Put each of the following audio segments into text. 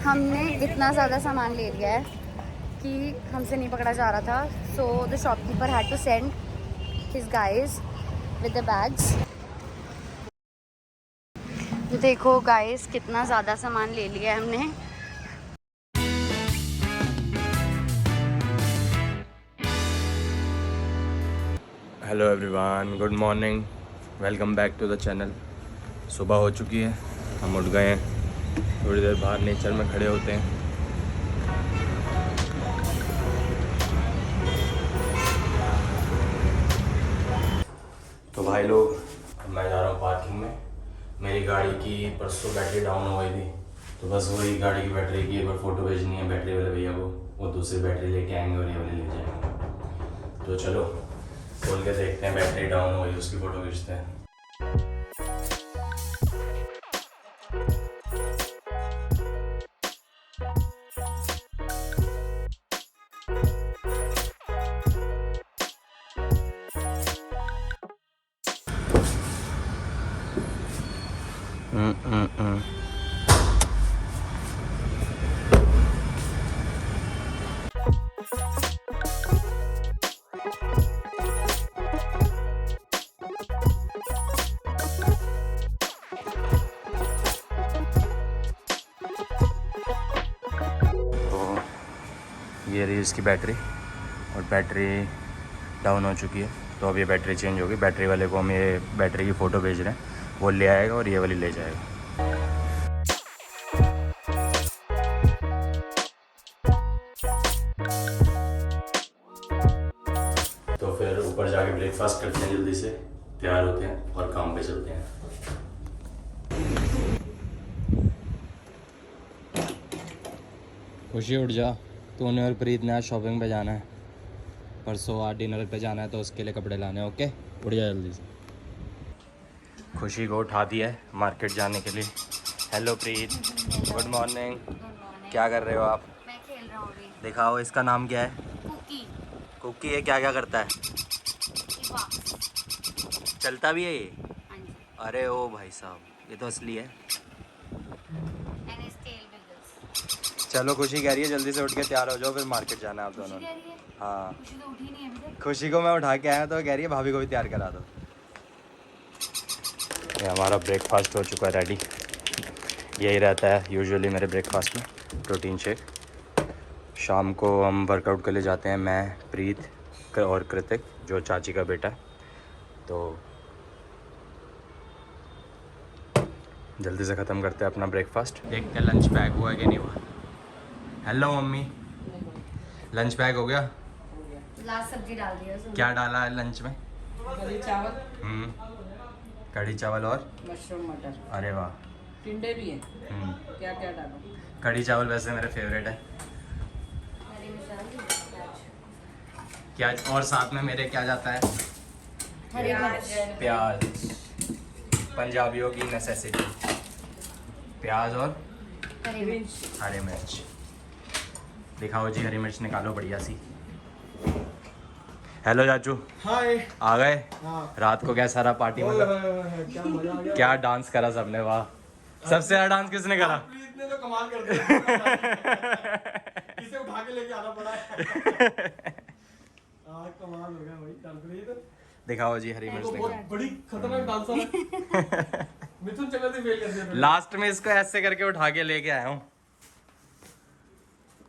हमने इतना ज़्यादा सामान ले लिया है कि हमसे नहीं पकड़ा जा रहा था, so the shopkeeper had to send his guys with the bags. देखो गाइस कितना ज़्यादा सामान ले लिया है हमने। Hello everyone, good morning, welcome back to the channel. सुबह हो चुकी है, हम उठ गए हैं। थोड़ी देर बाहर नेचर में खड़े होते हैं। तो भाई लोग, मैं जा रहा हूँ पार्किंग में। मेरी गाड़ी की परसों बैटरी डाउन हो गई थी, तो बस वही गाड़ी की बैटरी की एक बार फ़ोटो भेजनी है बैटरी वाले भैया को। वो दूसरी बैटरी लेके आएंगे और ये वाली ले जाएंगे। तो चलो खोल के देखते हैं, बैटरी डाउन हो गई, उसकी फ़ोटो खींचते हैं। ये रही इसकी बैटरी, और बैटरी डाउन हो चुकी है। तो अब ये बैटरी चेंज होगी। बैटरी वाले को हम ये बैटरी की फ़ोटो भेज रहे हैं, वो ले आएगा और ये वाली ले जाएगा। तो फिर ऊपर जाके ब्रेकफास्ट करते हैं, जल्दी से तैयार होते हैं और काम पे चलते हैं। खुशी उठ जा, तूने और प्रीत ने आज शॉपिंग पे जाना है। परसों आज डिनर पे जाना है, तो उसके लिए कपड़े लाने हैं। ओके, उठ जा जल्दी से। खुशी को उठा दिया है मार्केट जाने के लिए। हेलो प्रीत, गुड मॉर्निंग। क्या कर रहे हो आप? मैं खेल रहा हूँ अभी। दिखाओ, इसका नाम क्या है? कुकी। कुकी। ये क्या क्या करता है? चलता भी है ये? हाँ जी। अरे ओ भाई साहब, ये तो असली है। And his tail wiggles। चलो, खुशी कह रही है जल्दी से उठ के तैयार हो जाओ, फिर मार्केट जाना है आप दोनों ने। हाँ, खुशी तो उठी नहीं है अभी तक। खुशी को मैं उठा के आया, तो कह रही है भाभी को भी तैयार करा दो। ये हमारा ब्रेकफास्ट हो चुका है रेडी। यही रहता है यूजुअली मेरे ब्रेकफास्ट में, प्रोटीन शेक। शाम को हम वर्कआउट के लिए जाते हैं, मैं, प्रीत और कृतिक, जो चाची का बेटा है। तो जल्दी से ख़त्म करते हैं अपना ब्रेकफास्ट। देखते हैं लंच पैक हुआ है कि नहीं हुआ। हेलो मम्मी, लंच पैक हो गया? लास्ट सब्जी डाल दिया उसमें। क्या डाला है लंच में? कढ़ी चावल, कढ़ी चावल और मशरूम मटर, अरे वाह। टिंडे भी हैं। क्या क्या डालो? कढ़ी चावल वैसे मेरे फेवरेट है। हरी मिर्च डाल दी, प्याज। क्या और साथ में मेरे क्या जाता है? हरी मिर्च। प्याज, पंजाबियों की नेसेसिटी। प्याज और हरी मिर्च। हरी मिर्च। दिखाओ जी, हरी मिर्च निकालो बढ़िया सी। हेलो चाचू, हाय। आ गए? हाँ। रात को कैसा रहा पार्टी? मतलब क्या मजा आ गया। क्या डांस करा सबने, वाह। सबसे ज्यादा डांस किसने करा? प्रीत ने तो कमाल कर दिया। इसे उठा के लेके आना पड़ा है। आज कमाल हो गया भाई प्रीत। दिखाओ जी, हरी मिर्च तो दिखाओ। बहुत बड़ी खतरनाक डांसर है। मिथुन चक्रवर्ती फेल कर दिया। लास्ट में इसको ऐसे करके उठा के लेके आया हूँ।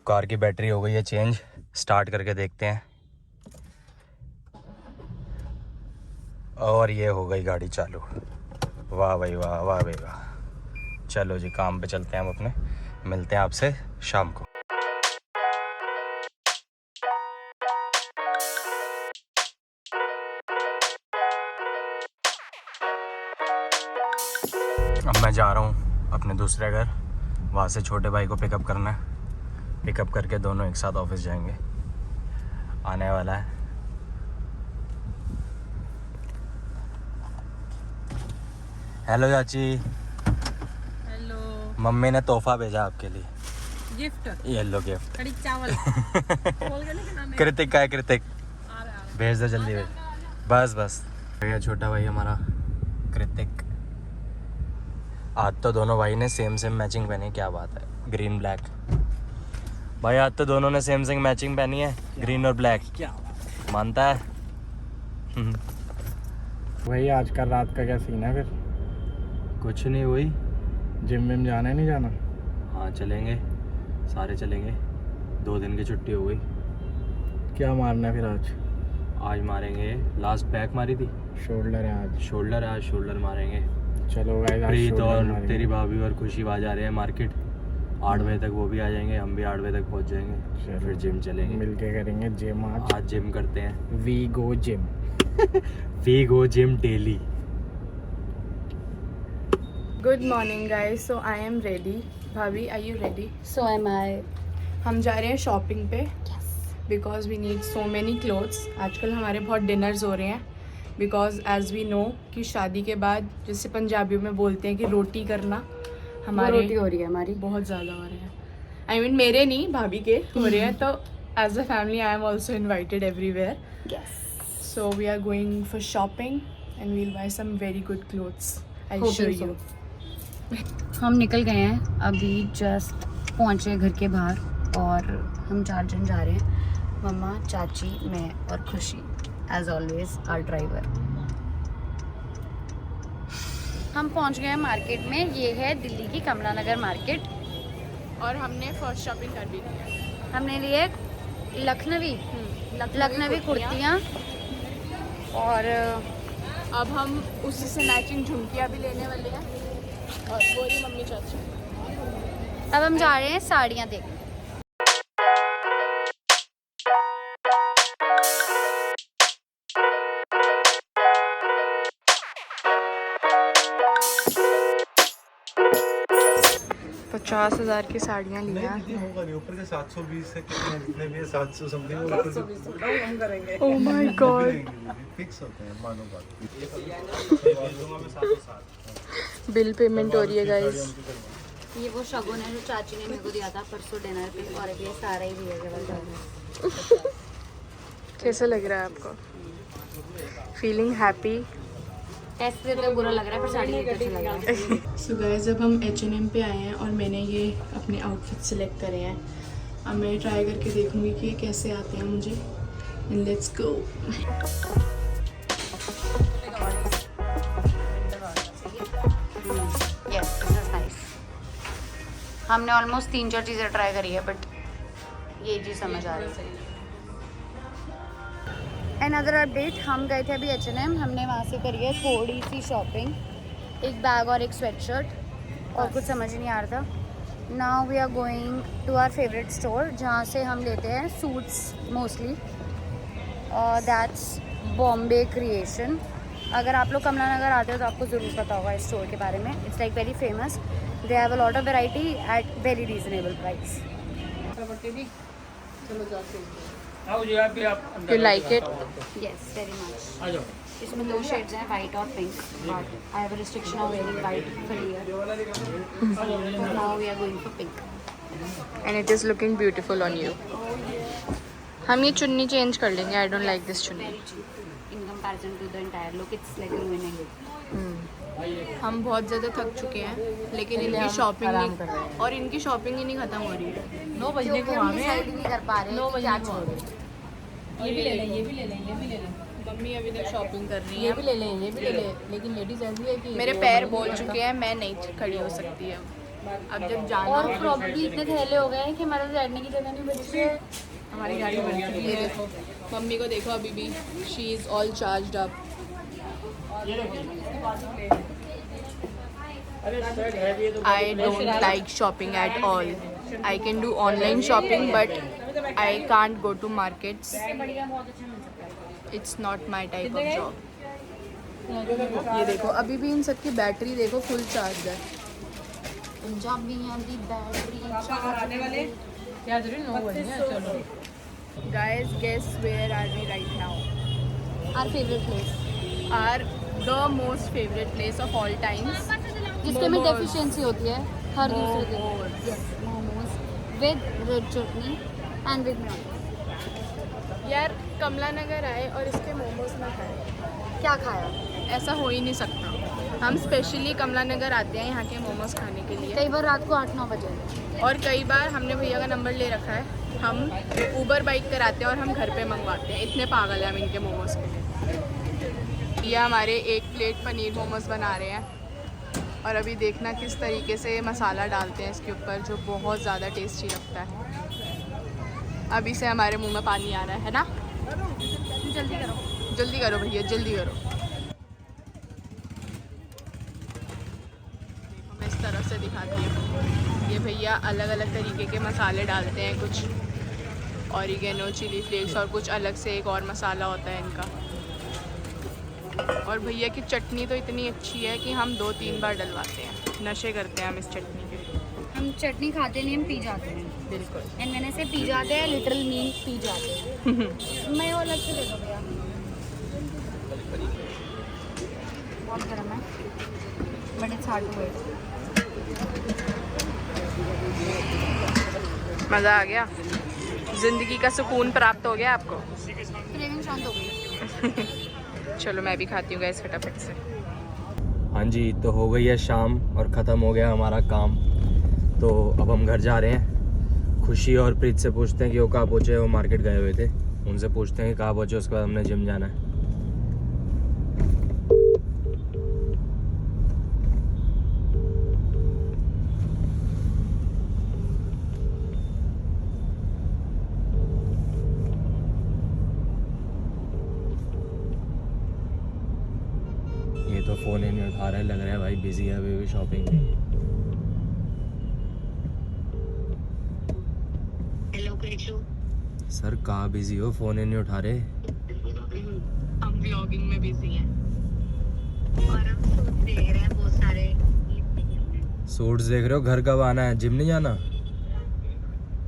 कार की बैटरी हो गई है चेंज, स्टार्ट करके देखते हैं। और ये हो गई गाड़ी चालू। वाह भाई वाह, वाह भाई वाह। चलो जी, काम पे चलते हैं हम अपने। मिलते हैं आपसे शाम को। अब मैं जा रहा हूँ अपने दूसरे घर, वहाँ से छोटे भाई को पिकअप करना है। पिकअप करके दोनों एक साथ ऑफिस जाएंगे। आने वाला है। हेलो चाची। हेलो। मम्मी ने तोहफा भेजा आपके लिए, गिफ्ट, येलो गिफ्ट। कड़ी चावल। बोल के लेकिन हमें कृतिक का है, कृतिक आ रहा है। भेज दो जल्दी भेज। बस बस, भैया छोटा भाई हमारा कृतिक। आज तो दोनों भाई ने सेम मैचिंग पहनी, क्या बात है। Green black. भाई आज तो दोनों ने सेम सेम मैचिंग पहनी है, ग्रीन और ब्लैक। क्या मानता है। वही आजकल रात का क्या सीन है फिर? कुछ नहीं, वही जिम विम जाना है नहीं जाना? हाँ चलेंगे, सारे चलेंगे। 2 दिन की छुट्टी हो गई। क्या मारना है फिर आज? आज मारेंगे, लास्ट बैक मारी थी, शोल्डर है आज। शोल्डर है, आज शोल्डर मारेंगे। चलो गाइस आज प्रीत शोल्डर और मारेंगे। तेरी भाभी और खुशी आ जा रहे हैं मार्केट। 8 बजे तक वो भी आ जाएंगे, हम भी 8 बजे तक पहुंच जाएंगे। चलो। फिर जिम चलेंगे, मिलके करेंगे जिम आज। आज जिम करते हैं। We go gym. We go gym daily. Good morning guys, so I am ready. भाभी, are you ready? So am I. हम जा रहे हैं शॉपिंग पे because we need so many clothes. आजकल हमारे बहुत डिनर्स हो रहे हैं बिकॉज एज वी नो कि शादी के बाद जैसे पंजाबियों में बोलते हैं कि रोटी करना हमारे रोटी हो रही है हमारी। बहुत ज़्यादा हो रहे हैं। आई मीन मेरे नहीं, भाभी के हो रहे हैं। तो as a family I am also invited everywhere. Yes. So we are going for shopping and we'll buy some very good clothes. I'll Hoping show so. you. हम निकल गए हैं, अभी जस्ट पहुँचे घर के बाहर और हम 4 जन जा रहे हैं। मम्मा, चाची, मैं और खुशी, एज ऑलवेज आवर ड्राइवर। हम पहुँच गए हैं मार्केट में। ये है दिल्ली की कमला नगर मार्केट। और हमने फर्स्ट शॉपिंग कर भी ली है। हमने लिए लखनवी कुर्तियाँ और अब हम उसी से मैचिंग झुमकियाँ भी लेने वाले हैं। और वो ही मम्मी चाची। अब हम जा रहे हैं साड़ियाँ देखने। पचास 50,000 की साड़ियाँ ली हैं। ऊपर से 720 है, कितने जितने भी है 700 समथिंग ऊपर से ओह माय गॉड। फिक्स होते हैं, मानो बात। बिल पेमेंट हो रही है गाइस। ये वो शगुन है जो चाची ने मेरे को दिया था परसों डिनर पे, और ये सारा ही दिया गया। कैसा लग रहा है आपको? Feeling happy? टेस्ट देते हुए बुरा लग रहा है, पर साड़ी में अच्छा लग रहा है। सो गाइस, अब हम H&M पे आए हैं और मैंने ये अपने आउटफिट सिलेक्ट करे हैं। अब मैं ट्राई करके देखूंगी कि ये कैसे आते हैं मुझे। Let's go. Yes, this is nice. हमने ऑलमोस्ट 3-4 चीज़ें ट्राई करी है, बट ये चीज़ समझ आ रही है। अनदर अपडेट, हम गए थे अभी H&M। हमने वहाँ से करी है थोड़ी सी शॉपिंग, एक बैग और एक स्वेटशर्ट, और कुछ समझ ही नहीं आ रहा था। Now we are going to our favourite store, जहाँ से हम लेते हैं suits mostly. That's Bombay creation. अगर आप लोग कमला नगर आते हो तो आपको ज़रूर पता होगा इस स्टोर के बारे में। It's like very famous. They have a lot of variety at very reasonable price. You like it? Yes, very much. इसमें 2 शेड्स हैं, वाइट और pink, but I have a restriction of wearing white for here. Now we are going for pink. And it is looking beautiful on you. हम ये चुन्नी change कर लेंगे। I don't like this चुन्नी। In comparison to the entire look, it's like ruining it. हम बहुत ज़्यादा थक चुके हैं, लेकिन इनकी शॉपिंग नहीं, और इनकी शॉपिंग ही नहीं ख़त्म हो रही है। 9 बजने को हम डिसाइड ही नहीं कर पा रहे हैं कि क्या छोड़ें। ये भी ले लें, ये भी ले लें, ये भी ले लें। मम्मी अभी तक शॉपिंग कर रही है। ये भी ले लें, ये भी ले लें, लेकिन लेडीज ऐसी है कि मेरे पैर बोल चुके हैं, मैं नहीं खड़ी हो सकती अब जब जाना और प्रॉब्लली इतने थैले हो गए हैं कि हमारे बैठने की जगह नहीं बची है। हमारी गाड़ी बन चुकी है। देखो मम्मी को, देखो अभी भी she is all charged up. I don't like shopping at all. I can do online shopping, but I can't go to markets. It's not my type of job. ये देखो अभी भी इन सब की बैटरी देखो फुल चार्ज है। पंजाबियों की बैटरी क्या जरूरी 9 बजे हैं, चलो। Guys, guess where are we right now? Our favourite place, Our the most favorite place of all times. जिसके में Momos. डेफिशिएंसी होती है हर दूसरे दिन। Momos. Yes, momos with red chutney and with mayonnaise. यार कमला नगर आए और इसके मोमोज ना खाए, क्या खाया? ऐसा हो ही नहीं सकता। हम स्पेशली कमला नगर आते हैं यहाँ के मोमोज खाने के लिए, कई बार रात को 8-9 बजे। और कई बार हमने भैया का नंबर ले रखा है, हम ऊबर बाइक कराते हैं और हम घर पे मंगवाते हैं, इतने पागल हैं हम इनके मोमोज के लिए। ये हमारे 1 प्लेट पनीर मोमोज बना रहे हैं और अभी देखना किस तरीके से मसाला डालते हैं इसके ऊपर, जो बहुत ज़्यादा टेस्टी लगता है। अभी से हमारे मुंह में पानी आ रहा है ना। जल्दी करो, जल्दी करो भैया, जल्दी करो। मैं इस तरफ से दिखाती हूँ, ये भैया अलग अलग तरीके के मसाले डालते हैं, कुछ ऑरिगेनो, चिली फ्लेक्स और कुछ अलग से एक और मसाला होता है इनका। और भैया की चटनी तो इतनी अच्छी है कि हम 2-3 बार डलवाते हैं, नशे करते हैं हम इस चटनी के। हम चटनी खाते नहीं, हम पी जाते हैं। बिल्कुल। एंड मैंने से पी जाते हैं, लिटरल मीन पी जाते हैं। मैं वो अलग से दे दूँ भैया, बहुत गर्म है, but it's hard to wait. मज़ा आ गया, ज़िंदगी का सुकून प्राप्त हो गया आपको। क्रेविंग शांत हो गई। चलो मैं भी खाती हूँ गैस फटाफट से। हाँ जी, तो हो गई है शाम और ख़त्म हो गया हमारा काम। तो अब हम घर जा रहे हैं। खुशी और प्रीत से पूछते हैं कि वो कहाँ पहुँचे। वो मार्केट गए हुए थे, उनसे पूछते हैं कि कहाँ पहुँचे। उसके बाद हमने जिम जाना है। ये तो फ़ोन ही नहीं उठा रहा है, लग रहा है भाई बिजी है अभी भी शॉपिंग में। हेलो कृषु। सर कहाँ बिजी हो, फ़ोन ही नहीं उठा रहे। हम व्लॉगिंग में बिजी हैं। और हम सूट देख रहे हैं बहुत सारे। सूट्स देख रहे हो? घर कब आना है? जिम नहीं जाना?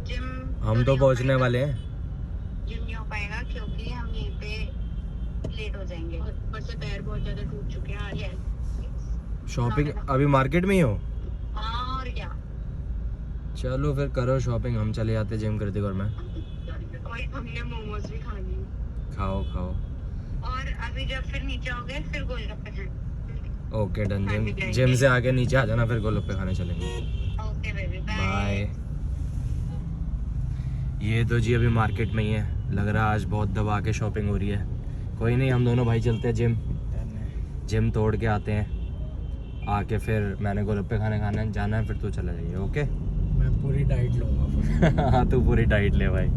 जिम हम तो पहुँचने वाले हैं। जिम नहीं हो पाएगा क्योंकि हम यहीं पे लेट हो जाएंगे। ऊपर से पैर बहुत ज्यादा टूट चुके हैं। शॉपिंग अभी मार्केट में ही हो? हाँ और क्या। चलो फिर करो शॉपिंग, हम चले जाते जिम करते और मैं। और हमने मोमोज भी खा लिए। खाओ खाओ। और अभी जब फिर नीचे आओगे फिर गोलगप्पे खाएं। Okay done. जिम से आके नीचे आ जाना, फिर गोलगप्पे खाने चलेंगे। Okay baby bye. बाय। ये तो जी अभी मार्केट में ही है, लग रहा है आज बहुत दबा के शॉपिंग हो रही है। कोई नहीं, हम दोनों भाई चलते हैं जिम तोड़ के आते हैं। आके फिर मैंने गोलगप्पे खाने जाना है, फिर तू चला जाइए। ओके मैं पूरी डाइट लूँगा। हाँ तू पूरी डाइट ले भाई।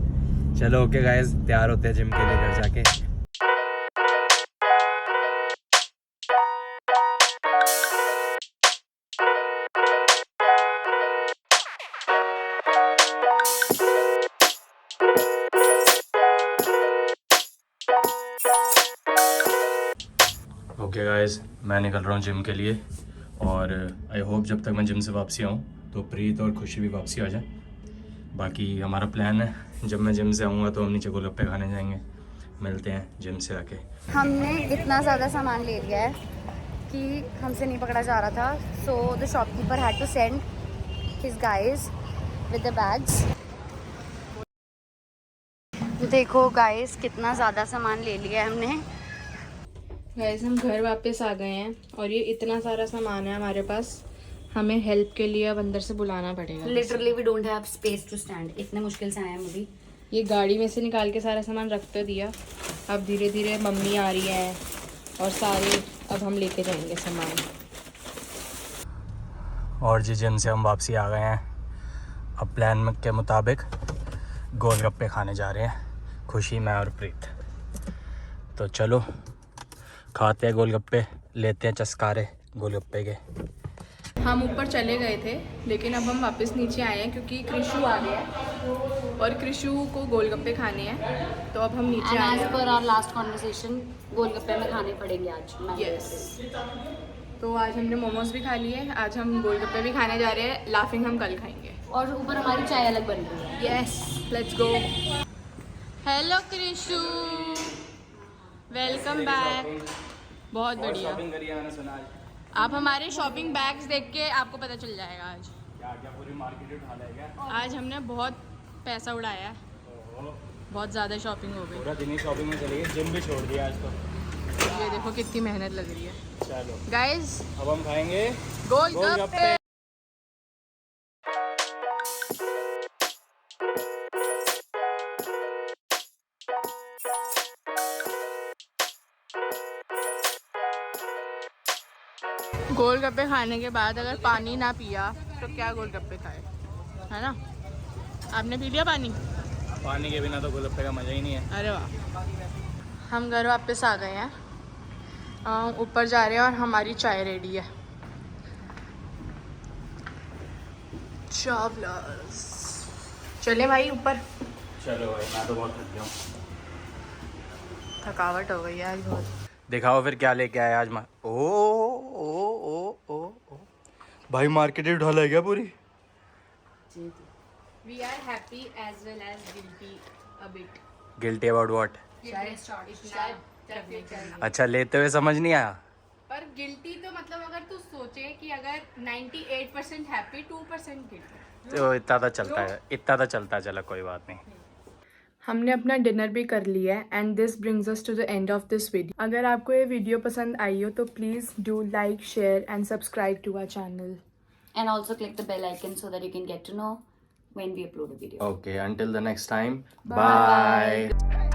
चलो ओके गाइस, तैयार होते हैं जिम के लिए घर जाके। ओके गाइस, मैं निकल रहा हूँ जिम के लिए और आई होप जब तक मैं जिम से वापसी आऊँ तो प्रीत और खुशी भी वापसी आ जाए। बाकी हमारा प्लान है, जब मैं जिम से आऊँगा तो हम नीचे गोलगप्पे खाने जाएंगे। मिलते हैं जिम से आके। हमने इतना ज़्यादा सामान ले लिया है कि हमसे नहीं पकड़ा जा रहा था, so the shopkeeper had to send his guys with the bags. देखो गाइस, कितना ज़्यादा सामान ले लिया है हमने। गाइस हम घर वापस आ गए हैं और ये इतना सारा सामान है हमारे पास, हमें हेल्प के लिए अब अंदर से बुलाना पड़ेगा। Literally we don't have space to stand, इतने मुश्किल से आए हम अभी। ये गाड़ी में से निकाल के सारा सामान रख तो दिया, अब धीरे धीरे मम्मी आ रही है और सारे अब हम लेके जाएंगे सामान। और जी जिम से हम वापसी आ गए हैं। अब प्लान के मुताबिक गोलगप्पे खाने जा रहे हैं, खुशी, मैं और प्रीत। तो चलो खाते हैं गोलगप्पे, लेते हैं चस्कारे गोलगप्पे के। हम ऊपर चले गए थे लेकिन अब हम वापस नीचे आए हैं क्योंकि कृषु आ गया है और कृषु को गोलगप्पे खाने हैं, तो अब हम नीचे आए हैं। पर आवर लास्ट कॉन्वर्सेशन, गोलगप्पे में खाने पड़ेंगे आज। यस, तो आज हमने मोमोज भी खा लिए, आज हम गोलगप्पे भी खाने जा रहे हैं। लाफिंग हम कल खाएंगे और ऊपर हमारी चाय अलग बन रही है। Yes, let's go. Hello Krishu, welcome back. बहुत बढ़िया। आप हमारे शॉपिंग बैग्स देख के आपको पता चल जाएगा आज क्या पूरी मार्केट उठा लेगा। आज हमने बहुत पैसा उड़ाया है, बहुत ज़्यादा शॉपिंग हो गई। पूरा दिन ही शॉपिंग में चली गई, जिम भी छोड़ दिया आज तो। ये देखो कितनी मेहनत लग रही है चलो गाइस। अब हम खाएंगे गोलगप्पे। गोलगप्पे खाने के बाद अगर पानी ना पिया तो क्या गोलगप्पे खाए, है ना? आपने पी लिया पानी? पानी के बिना तो गोलगप्पे का मज़ा ही नहीं है। अरे वाह। हम घर वापस आ गए हैं, ऊपर जा रहे हैं और हमारी चाय रेडी है। चावलास। चले भाई ऊपर। चलो भाई, मैं तो बहुत थक गया हूँ। थकावट हो गई है आज बहुत। दिखाओ फिर क्या लेके आए आज। ओ भाई मार्केट ही उठा ले गया पूरी। We are happy as well as guilty a bit. Guilty about what? शायद अच्छा, लेते हुए समझ नहीं आया। पर गिल्टी तो मतलब अगर तू सोचे कि अगर 98% हैप्पी 2% गिल्टी तो इतना तो चलता है, इतना तो चलता है। चलो कोई बात नहीं। हमने अपना डिनर भी कर लिया है and this brings us to the end of this video. अगर आपको ये वीडियो पसंद आई हो तो please do like, share and subscribe to our channel. And also click the bell icon so that you can get to know when we upload a video. Okay, until the next time. Bye. Bye.